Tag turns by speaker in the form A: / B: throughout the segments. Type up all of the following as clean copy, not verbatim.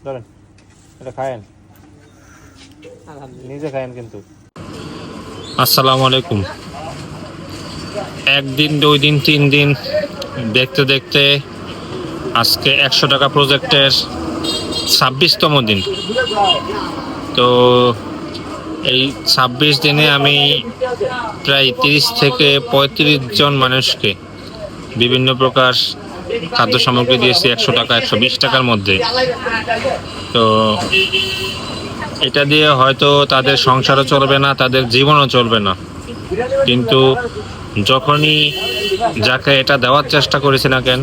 A: ধরেন, এটা খায়েন, নিজে খায়েন কিন্তু। আসসালামু আলাইকুম। একদিন, 2 দিন, 3 দিন দেখতে দেখতে আজকে 100 টাকা প্রজেক্টের 26তম দিন। তো এই 26 দিনে আমি প্রায় 30 থেকে 35 জন মানুষকে বিভিন্ন প্রকার খাদ্য সামগ্রী দিয়েছি 100 টাকা, 120 টাকার মধ্যে। তো এটা দিয়ে হয়তো তাদের সংসারও চলবে না, তাদের জীবনও চলবে না, কিন্তু যখনই যাকে এটা দেওয়ার চেষ্টা করেছি না কেন,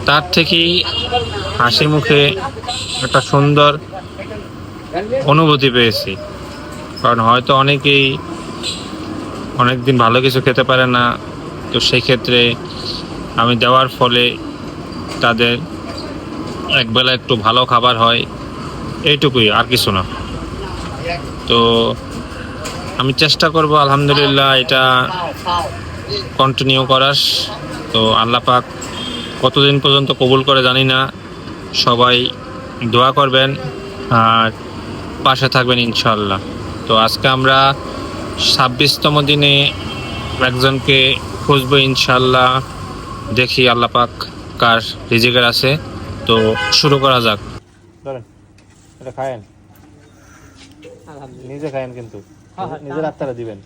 A: তার থেকেই হাসি মুখে একটা সুন্দর অনুভূতি পেয়েছি। কারণ হয়তো অনেকেই অনেকদিন ভালো কিছু খেতে পারে না, তো সেই ক্ষেত্রে আমি দেওয়ার ফলে তাদের একবেলা একটু ভালো খাবার হয়, এইটুকুই, আর কিছু না। তো আমি চেষ্টা করব আলহামদুলিল্লাহ এটা কন্টিনিউ করার। তো আল্লাহ পাক কতদিন পর্যন্ত কবুল করে জানি না। সবাই দোয়া করবেন আর পাশে থাকবেন ইনশাআল্লাহ। তো আজকে আমরা 26তম দিনে একজনকে খুঁজবো ইনশাআল্লাহ। দেখি আল্লাহ পাক কার রিজিকের আছে। তো শুরু করা যাক। ধরেন, এটা খায়েন, নিজে খায়েন কিন্তু, নিজের আত্মারা দিবেন।